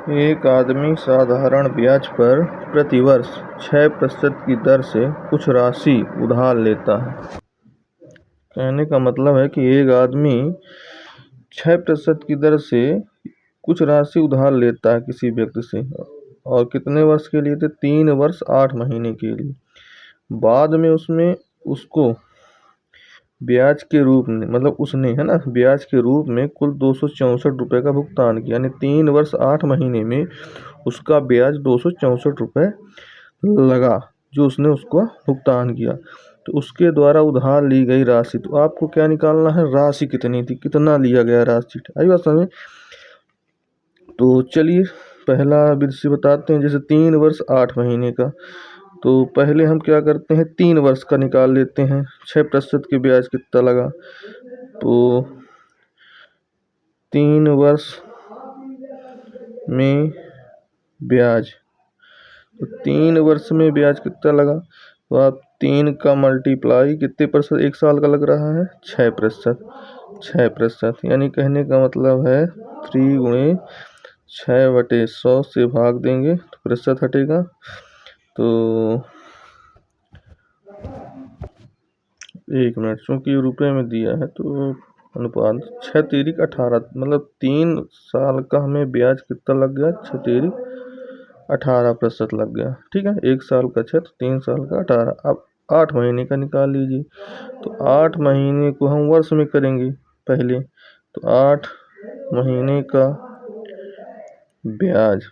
एक आदमी साधारण ब्याज पर प्रतिवर्ष 6% की दर से कुछ राशि उधार लेता है। कहने का मतलब है कि एक आदमी 6% की दर से कुछ राशि उधार लेता है किसी व्यक्ति से, और कितने वर्ष के लिए? 3 वर्ष 8 महीने के लिए। बाद में उसको ब्याज के रूप में, मतलब उसने, है ना, ब्याज के रूप में कुल 264 रुपये का भुगतान किया। यानी 3 वर्ष 8 महीने में उसका ब्याज 264 रुपये लगा, जो उसने उसको भुगतान किया। तो उसके द्वारा उधार ली गई राशि, तो आपको क्या निकालना है? राशि कितनी थी, कितना लिया गया राशि। आई बात समझ? तो चलिए पहला विधि से बताते हैं। जैसे 3 वर्ष 8 महीने का, तो पहले हम क्या करते हैं, 3 वर्ष का निकाल लेते हैं। 6% के ब्याज कितना लगा, तो 3 वर्ष में ब्याज, तो 3 वर्ष में ब्याज कितना लगा, तो आप 3 का मल्टीप्लाई कितने % 1 साल का लग रहा है? 6%। 6%, यानी कहने का मतलब है 3 गुणे 6/100 से भाग देंगे तो प्रतिशत हटेगा। तो 1 मिनट, चूँकि रुपए में दिया है तो अनुपात 6 तिरिक 18, मतलब 3 साल का हमें ब्याज कितना लग गया? 6 तिरिक 18% लग गया। ठीक है, 1 साल का 6 तो 3 साल का 18। अब 8 महीने का निकाल लीजिए। तो 8 महीने को हम वर्ष में करेंगे पहले, तो 8 महीने का ब्याज,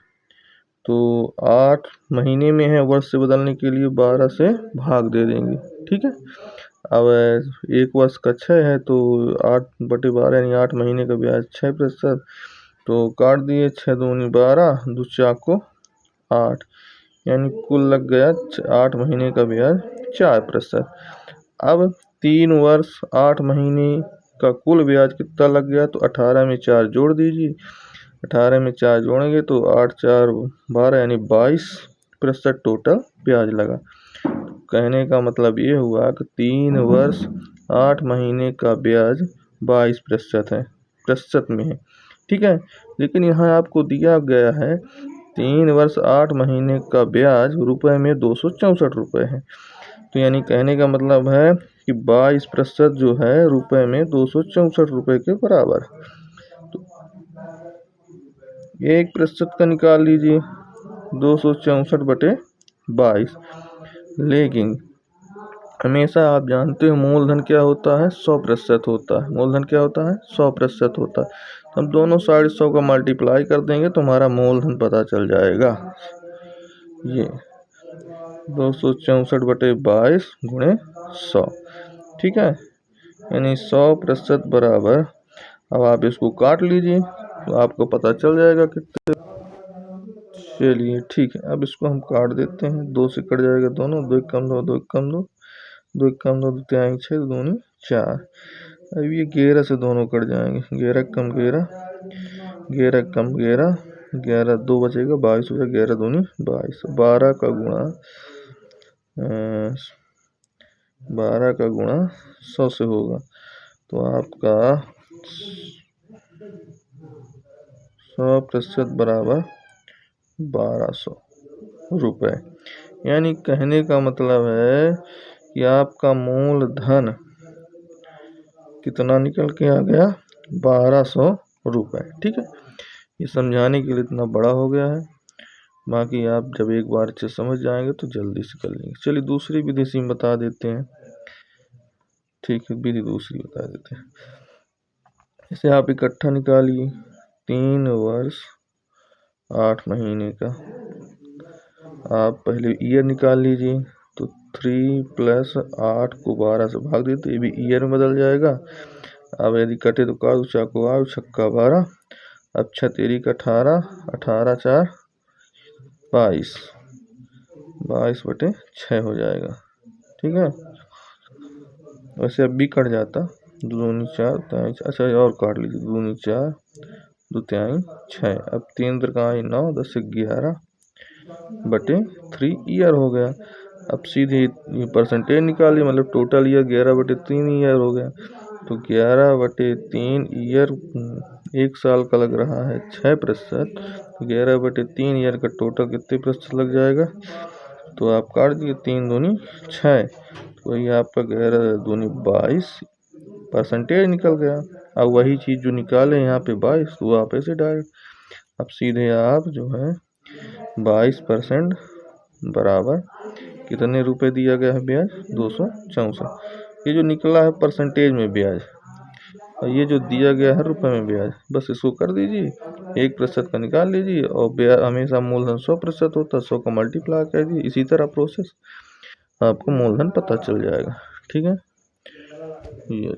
तो 8 महीने में है, वर्ष से बदलने के लिए 12 से भाग दे देंगे। ठीक है, अब 1 वर्ष का 6 है, तो 8/12 यानी 8 महीने का ब्याज 6%। तो काट दिए, 6 दूनी 12, 2 चाको 8, यानी कुल लग गया 8 महीने का ब्याज 4%। अब 3 वर्ष 8 महीने का कुल ब्याज कितना लग गया, तो 18 में 4 जोड़ दीजिए। 18 में 4 जोड़ेंगे तो 8 4 12, यानी 22% टोटल ब्याज लगा। कहने का मतलब ये हुआ कि 3 वर्ष 8 महीने का ब्याज 22% है, प्रतिशत में है। ठीक है, लेकिन यहाँ आपको दिया गया है 3 वर्ष 8 महीने का ब्याज रुपए में 264 रुपये है। तो यानी कहने का मतलब है कि 22% जो है रुपए में 264 रुपये के बराबर। तो 1% का निकाल लीजिए, 264/22। लेकिन हमेशा आप जानते हो मूलधन क्या होता है? 100% होता है। मूलधन क्या होता है? 100% होता है। तो हम दोनों साइड 100 का मल्टीप्लाई कर देंगे तो हमारा मूलधन पता चल जाएगा। ये 264/22 गुणे 100। ठीक है, यानी 100% बराबर, अब आप इसको काट लीजिए तो आपको पता चल जाएगा कितने। चलिए ठीक है, अब इसको हम काट देते हैं। 2 से कट जाएगा दोनों, 2 कम 2, 2 कम 2, 2 कम 2, 2 6, 2 दूनी 4। अब ये 11 से दोनों कट जाएंगे। 11 कम 11, 11 कम 11, 11 2 बचेगा, 22 हो जाएगा। 11 दूनी 22। 12 का गुणा 100 से होगा, तो आपका 100% बराबर 1200 रुपये। यानी कहने का मतलब है कि आपका मूलधन कितना निकल के आ गया? 1200 रुपये। ठीक है, ये समझाने के लिए इतना बड़ा हो गया है, बाकी आप जब एक बार अच्छे समझ जाएंगे तो जल्दी से कर लेंगे। चलिए दूसरी विधि से बता देते हैं। ठीक है, विधि दूसरी बता देते हैं। इसे आप इकट्ठा निकालिए। 3 वर्ष 8 महीने का, आप पहले ईयर निकाल लीजिए। तो 3 + 8 को 12 से भाग देते, ये भी ईयर में बदल जाएगा। अब यदि कटे तो काटो, चाको 8 छक्का 12, अब 6 तिरिक 18, 18 4 22, 22/6 हो जाएगा। ठीक है, वैसे अब भी कट जाता, 2 दूनी 4, 3, अच्छा और काट लीजिए, 2 दूनी 4, 2 3 6, अब 3 त्रिकाई 9, 10 11/3 ईयर हो गया। अब सीधे परसेंटेज निकालिए, मतलब टोटल ईयर 11/3 ईयर हो गया। तो 11/3 ईयर 1 साल का लग रहा है 6%, 11/3 ईयर का टोटल कितने प्रतिशत लग जाएगा? तो आप काट दिए, 3 दूनी 6, तो ये आपका 11 दूनी 22% निकल गया। अब वही चीज़ जो निकाले यहाँ पे 22, तो आप ऐसे डायरेक्ट अब सीधे आप जो है 22% बराबर कितने रुपए दिया गया है ब्याज? 264। ये जो निकला है परसेंटेज में ब्याज, और ये जो दिया गया है रुपए में ब्याज, बस इसको कर दीजिए, 1% का निकाल लीजिए, और ब्याज हमेशा मूलधन 100% होता है, 100 का मल्टीप्लाई कर दीजिए। इसी तरह प्रोसेस, आपको मूलधन पता चल जाएगा। ठीक है, ये